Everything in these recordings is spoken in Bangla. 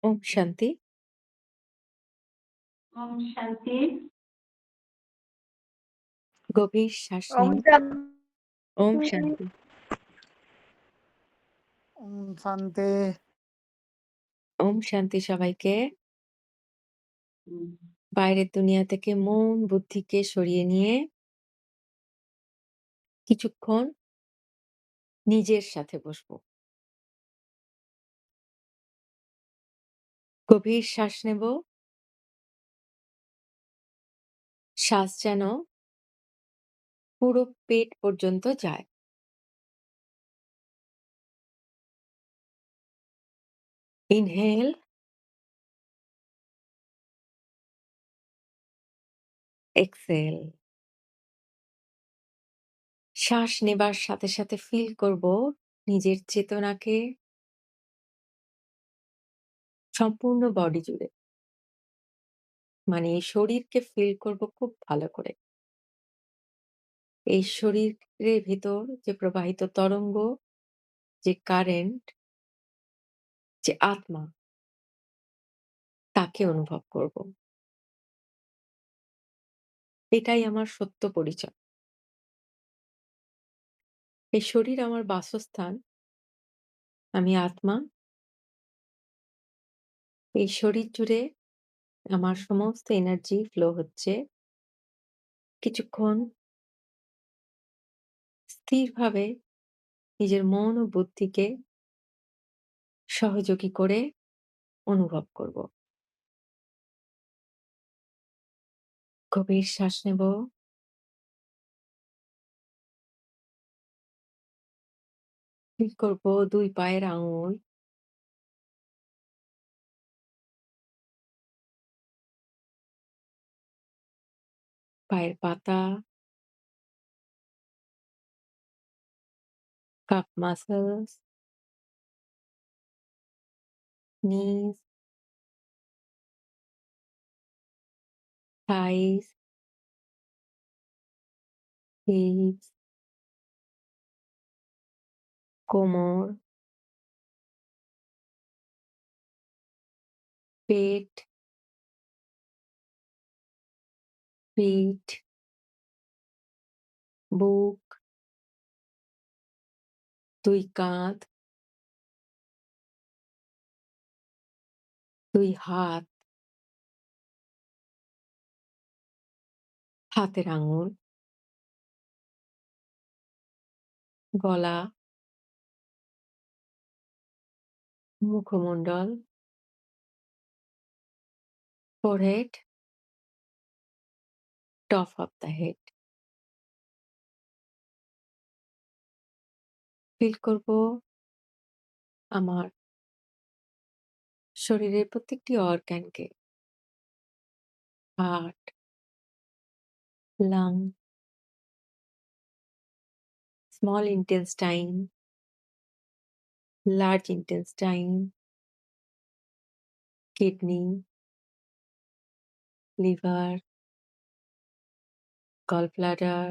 ওম শান্তি। ওম শান্তি। গভীর শ্বাস ওম নিন। ওম শান্তি। শান্তি। ওম শান্তি। ওম শান্তি সবাইকে। হুম। বাইরের দুনিয়া থেকে মন বুদ্ধিকে সরিয়ে নিয়ে কিছুক্ষণ নিজের সাথে বসবো। গভীর শ্বাস নেব। শ্বাস যেন পুরো পেট পর্যন্ত যায়। Inhale, exhale. শ্বাস নেবার সাথে সাথে ফিল করব নিজের চেতনাকে সম্পূর্ণ বডি জুড়ে। মানে এই শরীরকে ফিল করব খুব ভালো করে। এই শরীরের ভিতর যে প্রবাহিত তরঙ্গ, যে কারেন্ট, যে আত্মা, তাকে অনুভব করব। এটাই আমার সত্য পরিচয়। এই শরীর আমার বাসস্থান। আমি আত্মা। এই শরীর জুড়ে আমার সমস্ত এনার্জি ফ্লো হচ্ছে। কিছুক্ষণ স্থিরভাবে নিজের মন ও বুদ্ধিকে সহযোগী করে অনুভব করব। গভীর শ্বাস নেব। ফিল করব ২ পায়ের আঙুল, পায়ের পাতা, cup muscles, knees, thighs, hips, কোমর, পেট, পিঠ, বুক, ২ কাঁধ, ২ হাত, হাতের আঙুল, গলা, মুখমণ্ডল, forehead, top of the head. Feel করব আমার শরীরের প্রত্যেকটি অর্গানকে। Heart, lung, small intestine, large intestine, kidney, liver, gallbladder,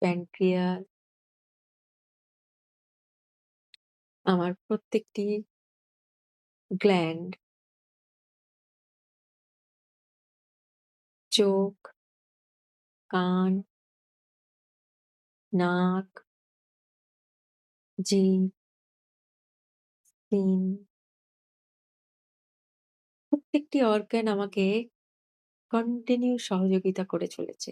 pancreas, আমার প্রত্যেকটি গ্ল্যান্ড, চোখ, কান, নাক, জিভ, স্কিন, প্রত্যেকটি অর্গান আমাকে কন্টিনিউ সহযোগিতা করে চলেছে।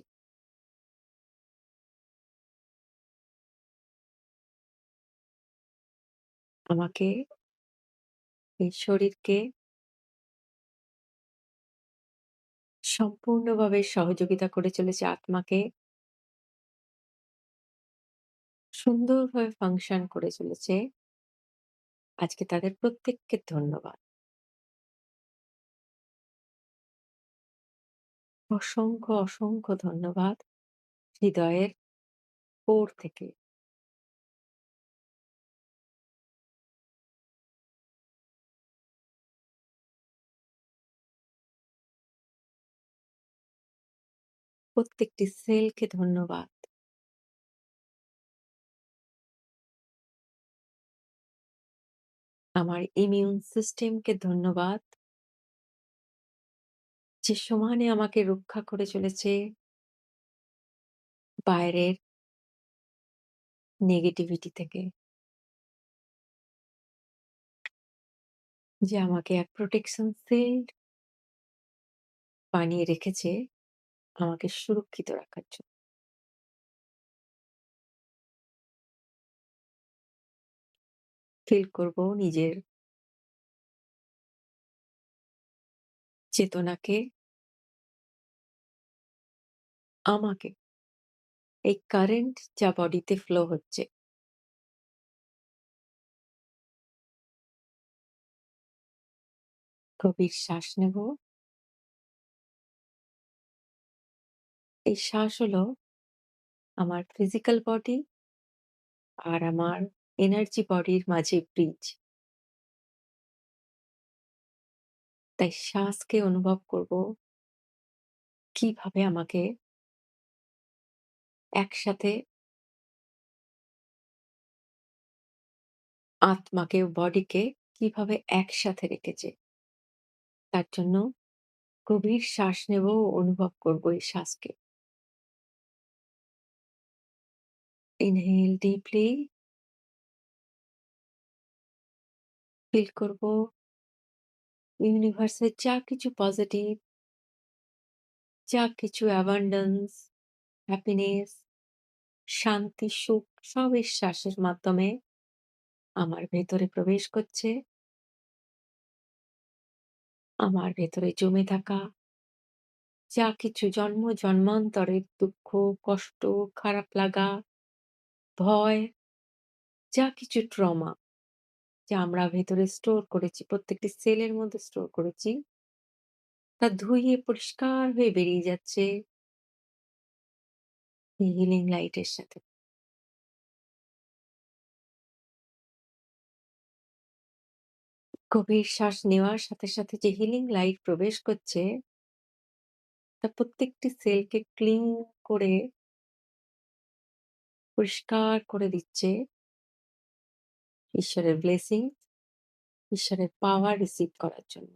আমাকে, এই শরীরকে সম্পূর্ণভাবে সহযোগিতা করে চলেছে আত্মাকে সুন্দরভাবে ফাংশন করে চলেছে। আজকে তাদের প্রত্যেককে ধন্যবাদ। অসংখ্য, অসংখ্য ধন্যবাদ হৃদয়ের কোর থেকে। প্রত্যেকটি সেলকে ধন্যবাদ। আমার ইমিউন সিস্টেমকে ধন্যবাদ যে সমানে আমাকে রক্ষা করে চলেছে বাইরের নেগেটিভিটি থেকে। যে আমাকে এক প্রোটেকশন শিল্ড বানিয়ে রেখেছে আমাকে সুরক্ষিত রাখার জন্য। ফিল করব নিজের চেতনাকে আমাকে এই কারেন্ট যা বডিতে ফ্লো হচ্ছে, গভীর শ্বাস নেব। এই শ্বাস হলো আমার ফিজিক্যাল বডি আর আমার এনার্জি বডির মাঝে ব্রিজ। তাই শ্বাসকে অনুভব করব কিভাবে আমাকে একসাথে আত্মাকে ও বডিকে কিভাবে একসাথে রেখেছে। তার জন্য গভীর শ্বাস নেব ও অনুভব করব এই শ্বাসকে। ইনহেল ডিপলি, ফিল করব ইউনিভার্সের যা কিছু পজিটিভ, যা কিছু অ্যাবান্ডেন্স, হ্যাপিনেস, শান্তি, সুখ সব এই শ্বাসের মাধ্যমে আমার ভেতরে প্রবেশ করছে। আমার ভেতরে জমে থাকা যা কিছু জন্ম জন্মান্তরের দুঃখ, কষ্ট, খারাপ লাগা, ভয়, যা কিছু ট্রমা যা আমরা ভেতরে স্টোর করেছি, প্রত্যেকটি সেলের মধ্যে স্টোর করেছি, তা ধুইয়ে পরিষ্কার হয়ে বেরিয়ে যাচ্ছে এই হিলিং লাইটের সাথে। গভীর শ্বাস নেওয়ার সাথে সাথে যে হিলিং লাইট প্রবেশ করছে, তা প্রত্যেকটি সেলকে ক্লিন করে পরিষ্কার করে দিচ্ছে ঈশ্বরের ব্লেসিং, ঈশ্বরের পাওয়ার রিসিভ করার জন্য।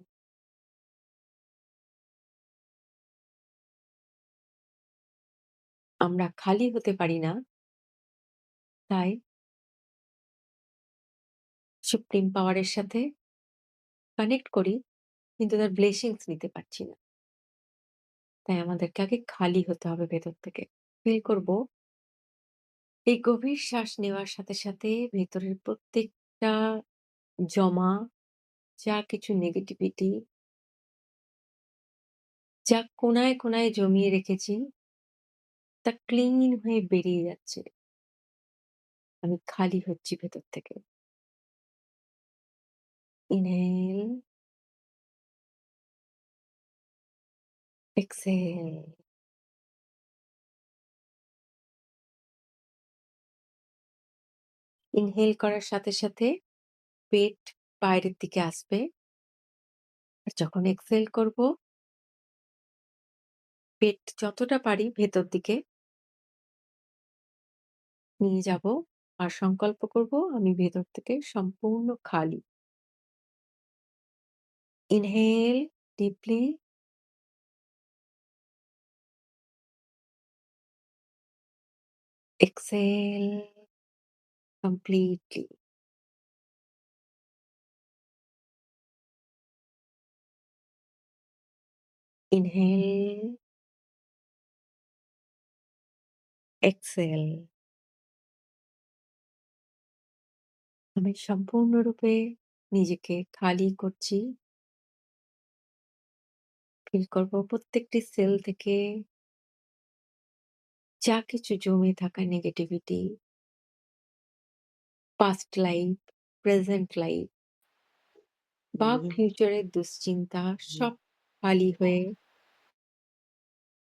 আমরা খালি হতে পারি না, তাই সুপ্রিম পাওয়ারের সাথে কানেক্ট করি, কিন্তু তার ব্লেসিংস নিতে পারছি না। তাই আমাদেরকে আগে খালি হতে হবে ভেতর থেকে। ফিল করব এই গভীর শ্বাস নেওয়ার সাথে সাথে ভেতরের প্রত্যেকটা জমা যা কিছু নেগেটিভিটি, যা কোনায় কোনায় জমিয়ে রেখেছি, তা ক্লিন হয়ে বেরিয়ে যাচ্ছে। আমি খালি হচ্ছি ভেতর থেকে। Inhale, exhale. ইনহেল করার সাথে সাথে পেট বাইরের দিকে আসবে। আর যখন এক্সহেল করব, পেট যতটা পারি ভেতর দিকে নিয়ে যাব। আর সংকল্প করব আমি ভেতর থেকে সম্পূর্ণ খালি। Inhale deeply, exhale completely. Inhale, exhale. আমি সম্পূর্ণরূপে নিজেকে খালি করছি। ফিল করব প্রত্যেকটি সেল থেকে যা কিছু জমে থাকা negativity, past life, present life বা ফিউচারের দুশ্চিন্তা সব খালি হয়ে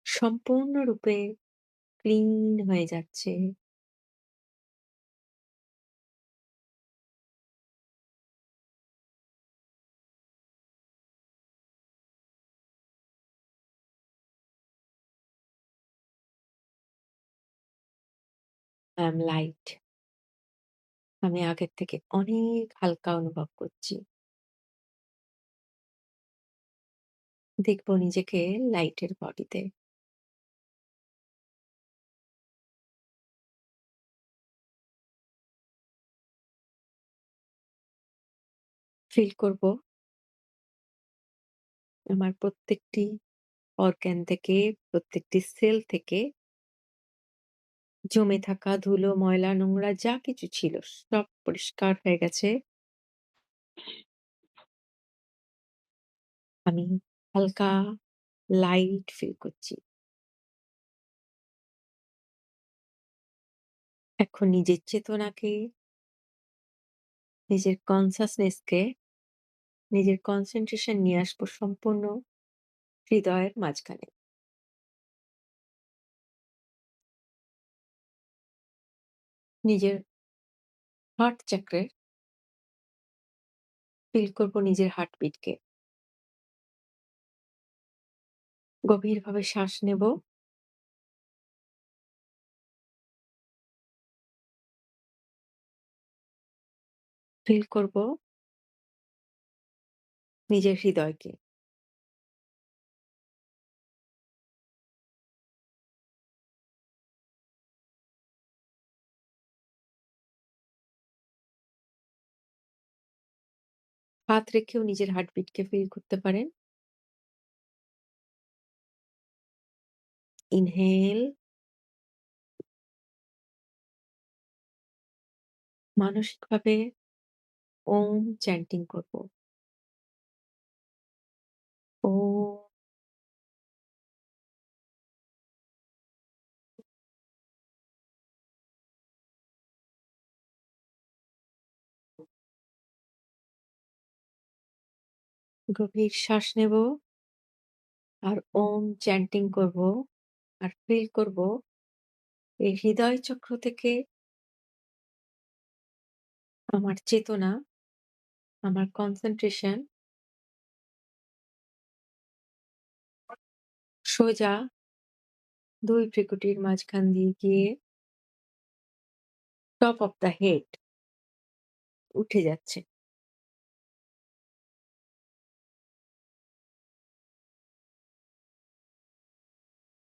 সম্পূর্ণরূপে ক্লিন হয়ে যাচ্ছে। I am light. আমি আগের থেকে অনেক হালকা অনুভব করছি। দেখব নিজেকে লাইটের বডিতে। ফিল করব আমার প্রত্যেকটি অর্গান থেকে, প্রত্যেকটি সেল থেকে জমে থাকা ধুলো, ময়লা, নোংরা যা কিছু ছিল সব পরিষ্কার হয়ে গেছে। আমি হালকা লাইট ফিল করছি। এখন নিজের চেতনাকে, নিজের কনসাসনেস কে, নিজের কনসেনট্রেশন নিয়ে আসবো সম্পূর্ণ হৃদয়ের মাঝখানে। নিজের হার্ট চক্রে ফিল করব নিজের হার্টবিটকে। গভীরভাবে শ্বাস নেব। ফিল করব নিজের হৃদয়কে। হাত রেখেও নিজের হার্টবিটকে ফিল করতে পারেন। ইনহেল, মানসিকভাবে ওম চ্যান্টিং করব। ওম। গভীর শ্বাস নেব আর ওম চ্যান্টিং করব আর ফিল করব এই হৃদয় চক্র থেকে আমার চেতনা, আমার কনসেনট্রেশন সোজা ২ ভ্রুকুটির মাঝখান দিয়ে গিয়ে টপ অফ দ্য হেড উঠে যাচ্ছে।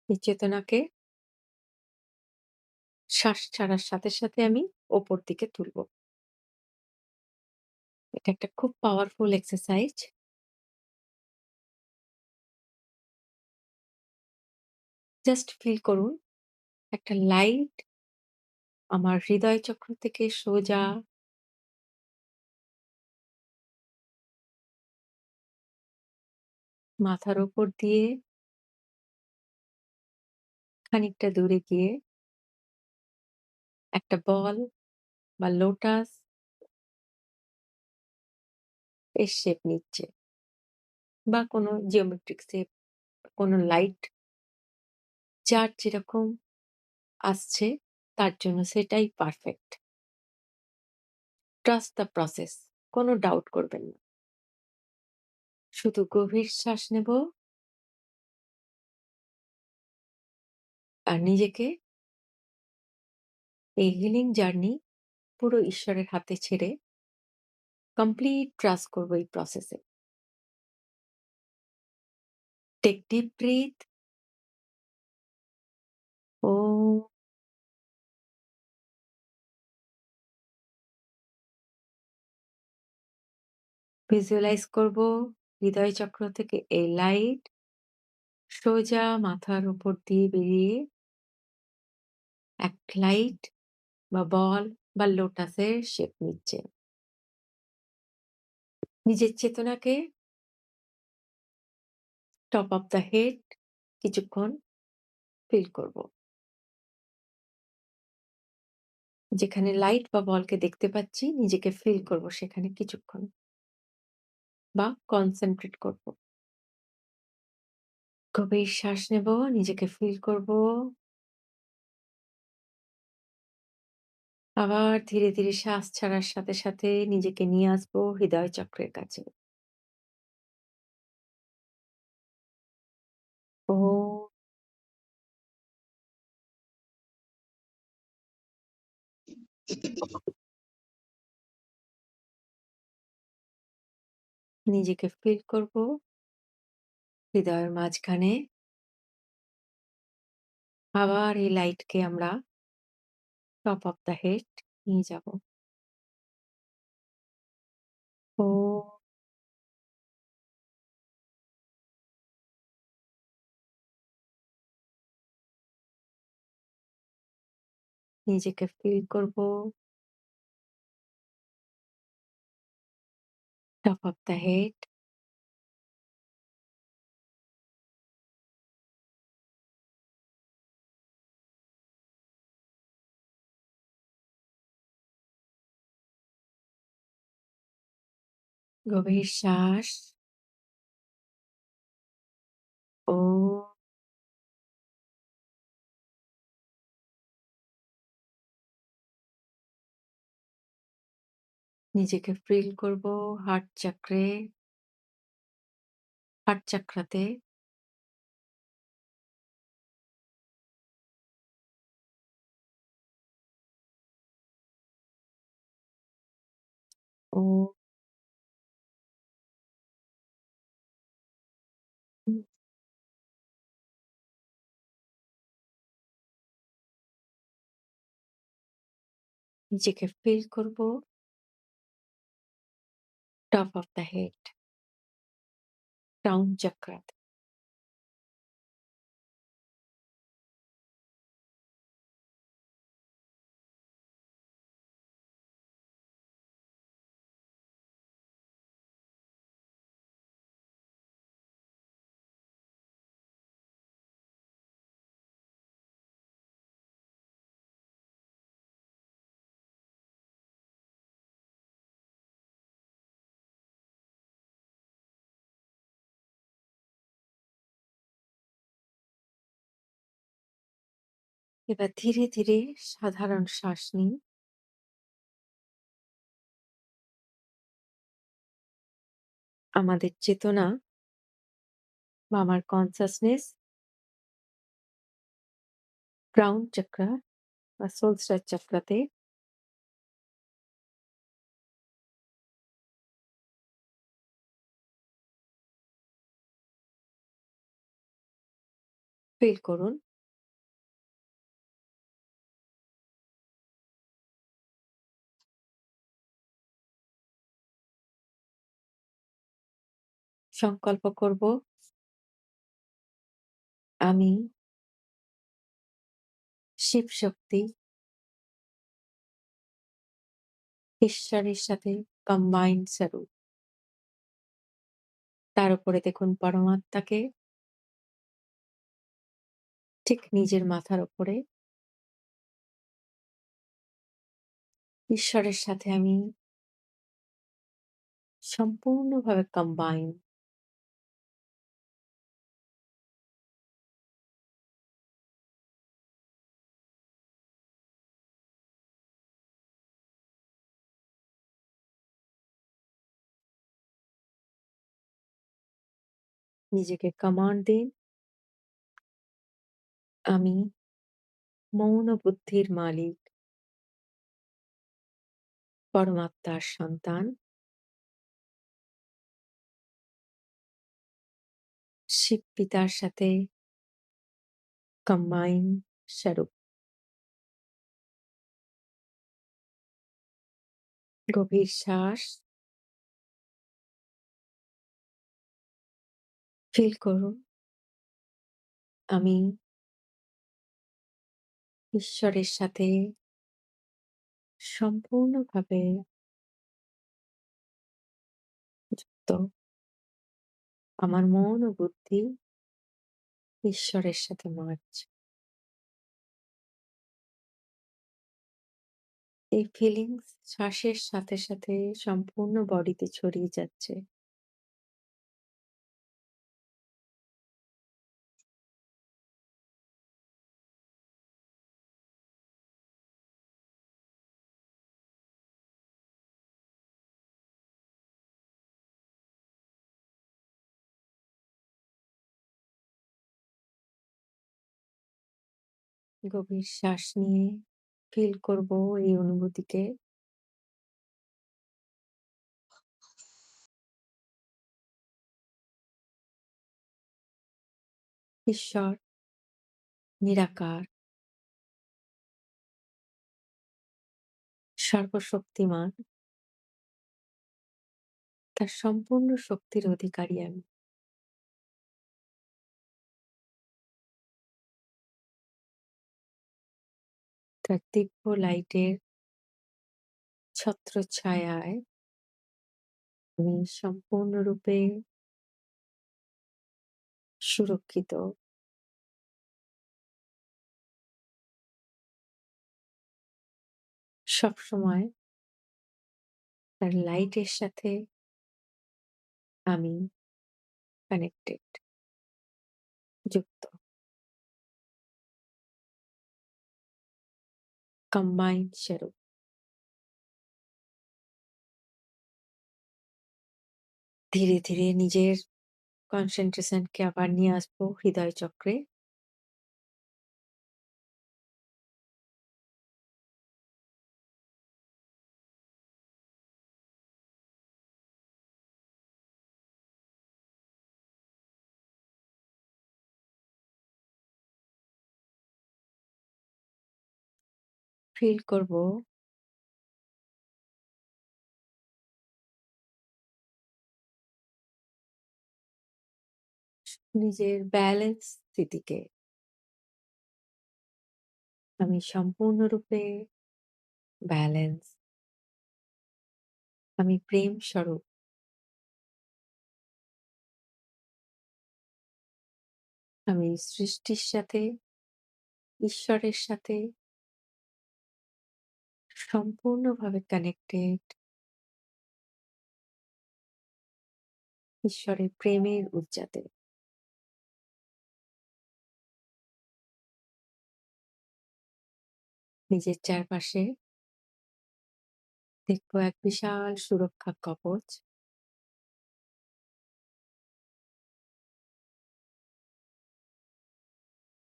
এই চেতনাকে শ্বাস ছাড়ার সাথে, সাথে আমি ওপর দিকে তুলব। এটা একটা খুব পাওয়ারফুল এক্সারসাইজ। জাস্ট ফিল করুন একটা লাইট আমার হৃদয় চক্র থেকে সোজা মাথার উপর দিয়ে খানিকটা দূরে গিয়ে একটা বল বা লোটাস এর শেপ নিচ্ছে বা কোনো জিওমেট্রিক শেপ, কোনো লাইট যার যেরকম আসছে তার জন্য সেটাই পারফেক্ট। Trust the process. কোনো ডাউট করবেন না। শুধু গভীর শ্বাস নেব আর নিজেকে এই হিলিং জার্নি পুরো ঈশ্বরের হাতে ছেড়ে কমপ্লিট ট্রাস্ট করব এই প্রসেসে। Take deep breath. Om. Visualize করব হৃদয় চক্র থেকে এই লাইট সোজা মাথার উপর দিয়ে বেরিয়ে এক লাইট বা বল বা লোটাসের শেপ নিচ্ছে। নিজের চেতনাকে টপ অফ দ্য হেড কিছুক্ষণ ফিল করব। যেখানে লাইট বা বলকে দেখতে পাচ্ছি নিজেকে ফিল করব সেখানে কিছুক্ষণ বা কনসেনট্রেট করব। গভীর শ্বাস নেব, নিজেকে ফিল করব। আবার ধীরে, ধীরে শ্বাস ছাড়ার সাথে, সাথে নিজেকে নিয়ে আসবো হৃদয় চক্রের কাছে। ও নিজেকে ফিল করব হৃদয়ের মাঝখানে। আবার এই লাইটকে আমরা টপ অফ দ্য হেড নিয়ে যাব। ও নিজেকে ফিল করব টপ অফ দ্য হেড। গভীর শ্বাস। ও নিজেকে ফিল করব হার্ট চক্রে, হার্ট চাক্রাতে। ও হুম, নিজেকে ফিল করব top of the head, crown চক্রাতে। এবার ধীরে, ধীরে সাধারণ শ্বাস নিন। আমাদের চেতনা বা আমার কনসাসনেস ক্রাউন চক্রা বা সোলস্টার চক্রাতে ফিল করুন। সংকল্প করব আমি শিব শক্তি, ঈশ্বরের সাথে কম্বাইন্ড স্বরূপ। তার উপরে দেখুন পরমাত্মাকে ঠিক নিজের মাথার উপরে। ঈশ্বরের সাথে আমি সম্পূর্ণভাবে কম্বাইন। নিজেকে কমান্ড দিন, আমি মৌন বুদ্ধির মালিক, পরমাত্মার সন্তান, শিব পিতার সাথে কম্বাইন স্বরূপ। গভীর শ্বাস ফিল করুন। আমি ঈশ্বরের সাথে সম্পূর্ণভাবে যুক্ত। আমার মন ও বুদ্ধি ঈশ্বরের সাথে মার্জ। এই ফিলিংস শ্বাসের সাথে, সাথে সম্পূর্ণ বডিতে ছড়িয়ে যাচ্ছে। গভীর শ্বাস নিয়ে ফিল করব এই অনুভূতিকে। ঈশ্বর নিরাকার, সর্বশক্তিমান, তার সম্পূর্ণ শক্তির অধিকারী আমি। তার দিব্য লাইটের ছত্রছায়ায় আমি সম্পূর্ণরূপে সুরক্ষিত। সবসময় তার লাইটের সাথে আমি কানেক্টেড, যুক্ত, কম্বাইন্ড স্বরূপ। ধীরে, ধীরে নিজের কনসেনট্রেশনকে আবার নিয়ে আসবো হৃদয় চক্রে। ফিল করব নিজের ব্যালেন্স স্থিতিকে। আমি সম্পূর্ণরূপে ব্যালেন্স। আমি প্রেম স্বরূপ। আমি সৃষ্টির সাথে, ঈশ্বরের সাথে সম্পূর্ণভাবে কানেক্টেড। ঈশ্বরের প্রেমের ঊর্জাতে। নিজের চারপাশে দেখবো এক বিশাল সুরক্ষা কবচ।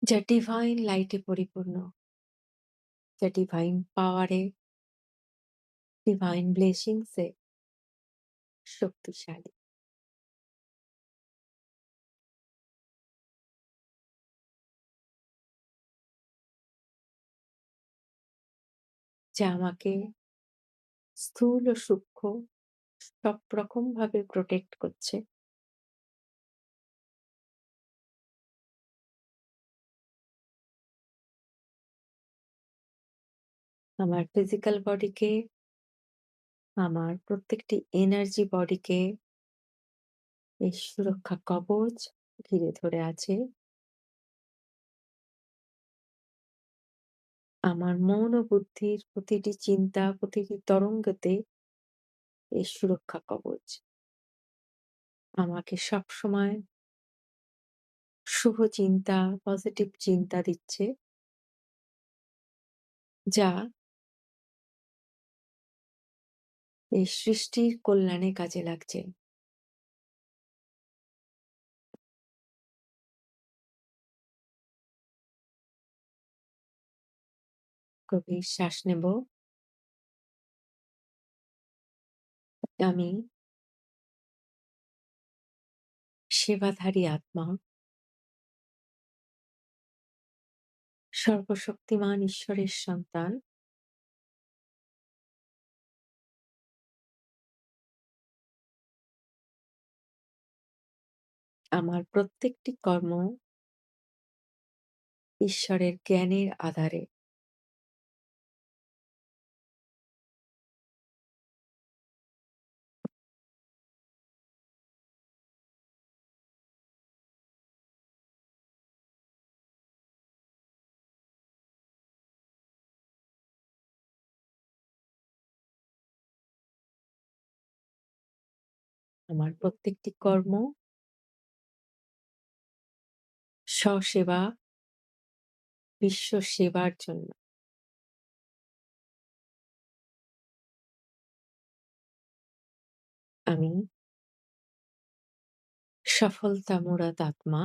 যা ডিভাইন লাইটে পরিপূর্ণ, যা ডিভাইন পাওয়ারে, ডিভাইন ব্লেসিংস এ শক্তিশালী। যা আমাকে স্থূল ও সূক্ষ্ম সব রকম ভাবে প্রোটেক্ট করছে। আমার ফিজিক্যাল বডিকে, আমার প্রত্যেকটি এনার্জি বডিকে এই সুরক্ষা কবচ ঘিরে ধরে আছে। আমার মন ও বুদ্ধির প্রতিটি চিন্তা, প্রতিটি তরঙ্গতে এই সুরক্ষা কবচ আমাকে সবসময় শুভ চিন্তা, পজিটিভ চিন্তা দিচ্ছে, যা এই সৃষ্টির কল্যাণে কাজে লাগছে। গভীর শ্বাস নেব। আমি সেবাধারী আত্মা, সর্বশক্তিমান ঈশ্বরের সন্তান। আমার প্রত্যেকটি কর্ম ঈশ্বরের জ্ঞানের আধারে। আমার প্রত্যেকটি কর্ম স্বসেবা, বিশ্ব সেবার জন্য। আমি সফলতা মুরাদ আত্মা।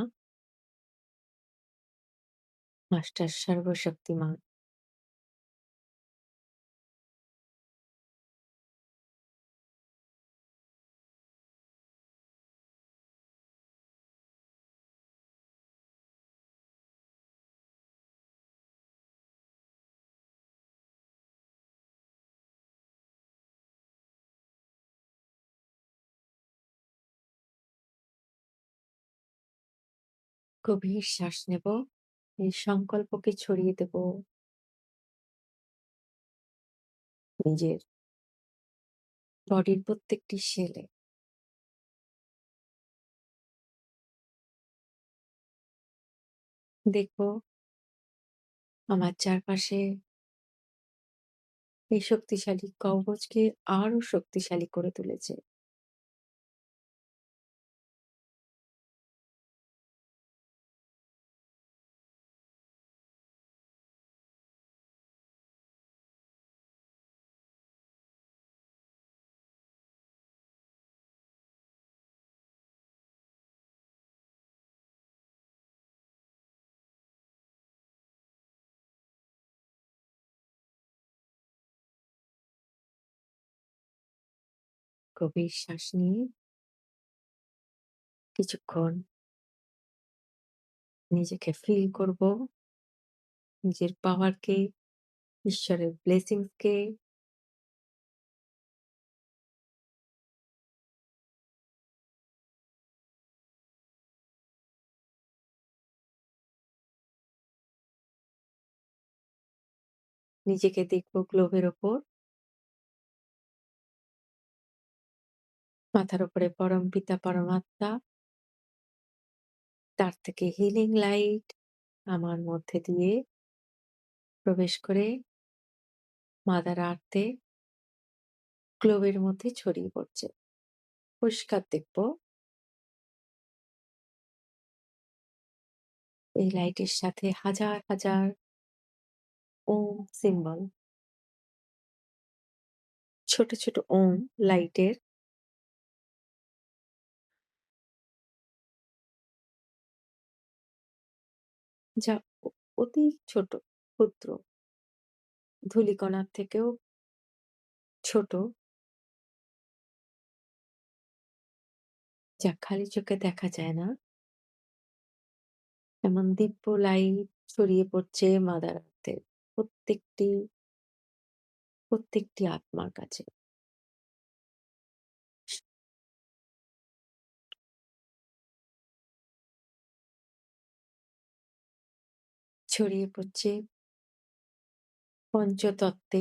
মাস্টার সর্বশক্তিমান। গভীর শ্বাস নেব। এই সংকল্পকে ছড়িয়ে দেব নিজের বডির প্রত্যেকটি সেলে। দেখব আমার চারপাশে এই শক্তিশালী কবচকে আরো শক্তিশালী করে তুলেছে। গভীর শ্বাস নিয়ে কিছুক্ষণ নিজেকে ফিল করব, নিজের পাওয়ারকে, ঈশ্বরের ব্লেসিংস কে। নিজেকে দেখব গ্লোবের ওপর, মাথার উপরে পরম পিতা পরমাত্মা, তার থেকে হিলিং লাইট আমার মধ্যে দিয়ে প্রবেশ করে মাদার আর্থে গ্লোবের মধ্যে ছড়িয়ে পড়ছে। পরিষ্কার দেখব এই লাইটের সাথে হাজার হাজার ওম সিম্বল, ছোট ছোট ওম লাইটের, যা অতি ছোট, ক্ষুদ্র, ধূলিকণার থেকেও ছোট, যা খালি চোখে দেখা যায় না। এমন দিব্য লাইট ছড়িয়ে পড়ছে মাদার আর্থের প্রত্যেকটি প্রত্যেকটি আত্মার কাছে। ছড়িয়ে পড়ছে পঞ্চতত্ত্বে।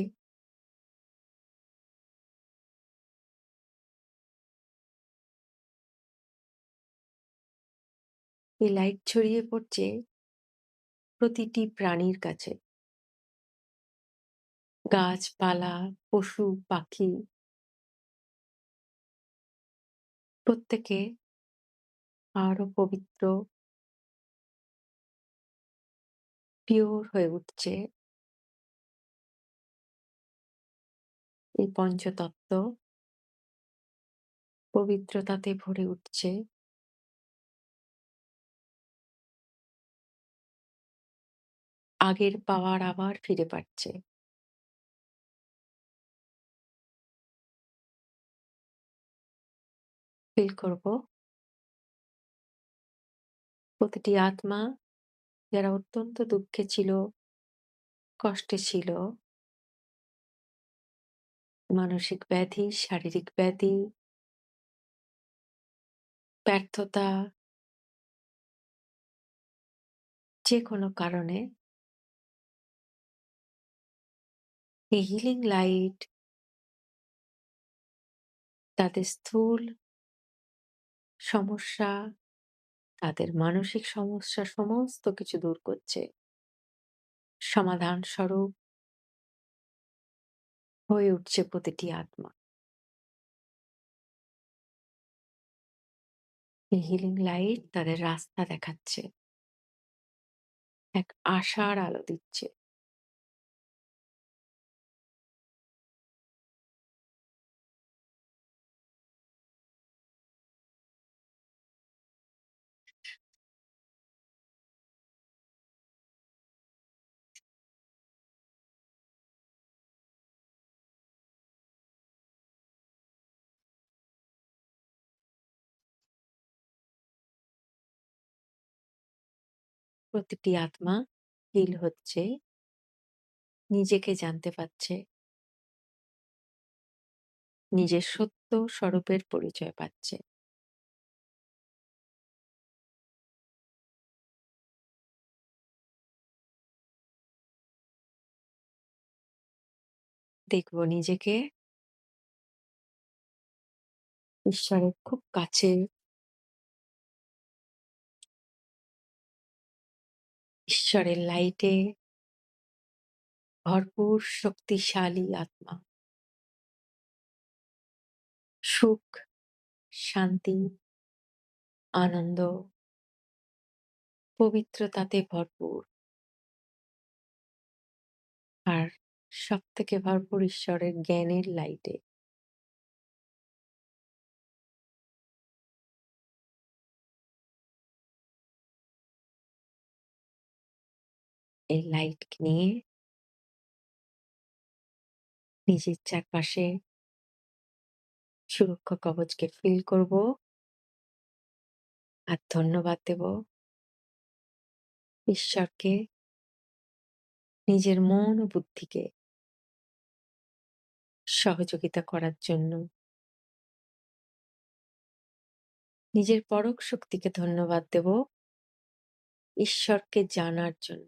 এই লাইট ছড়িয়ে পড়ছে প্রতিটি প্রাণীর কাছে। গাছপালা, পশু, পাখি প্রত্যেকে আরো পবিত্র, পিওর হয়ে উঠছে এই পঞ্চতত্ত্ব পবিত্রতাতে ভরে উঠছে। আগের পাওয়ার আবার ফিরে পাচ্ছে। ফিল করব প্রতিটি আত্মা যারা অত্যন্ত দুঃখে ছিল, কষ্টে ছিল, মানসিক ব্যাধি, শারীরিক ব্যাধি, ব্যর্থতা, যে কোনো কারণে এই হিলিং লাইট তাদের স্থূল সমস্যা, তাদের মানসিক সমস্যা সমস্ত কিছু দূর করছে। সমাধান স্বরূপ হয়ে উঠছে প্রতিটি আত্মা। এই হিলিং লাইট তাদের রাস্তা দেখাচ্ছে, এক আশার আলো দিচ্ছে। প্রতিটি আত্মা হিল হচ্ছে, নিজেকে জানতে পারছে, নিজের সত্য স্বরূপের পরিচয় পাচ্ছে। দেখব নিজেকে ঈশ্বরের খুব কাছে, ঈশ্বরের লাইটে ভরপুর শক্তিশালী আত্মা। সুখ, শান্তি, আনন্দ, পবিত্রতাতে ভরপুর। আর সবথেকে ভরপুর ঈশ্বরের জ্ঞানের লাইটে। এই লাইট নিয়ে নিজের চারপাশে সুরক্ষা কবচকে ফিল করব আর ধন্যবাদ দেব ঈশ্বরকে, নিজের মন ও বুদ্ধিকে সহযোগিতা করার জন্য। নিজের পরক শক্তিকে ধন্যবাদ দেব ঈশ্বরকে জানার জন্য,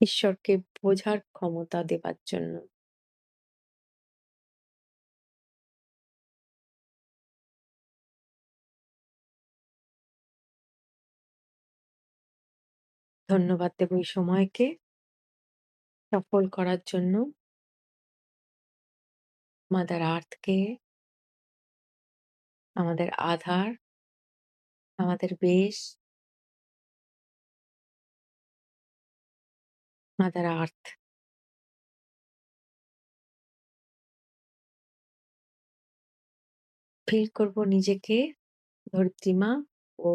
ঈশ্বরকে বোঝার ক্ষমতা দেবার জন্য। ধন্যবাদ দেব এই সময়কে সফল করার জন্য, মাদার আর্থকে, আমাদের আধার, আমাদের বেশ, মাদার আর্থ। ফিল করব নিজেকে ধরিত্রীমা ও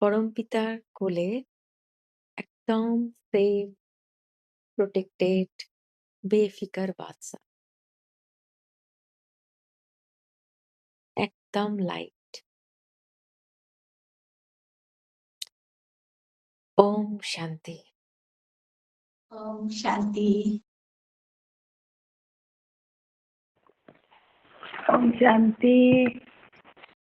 পরমপিতার কোলে একদম সেফ, প্রোটেক্টেড, বেফিকার বাচ্চা। একদম লাইট। ওম শান্তি। ওম শান্তি। ओम शांति।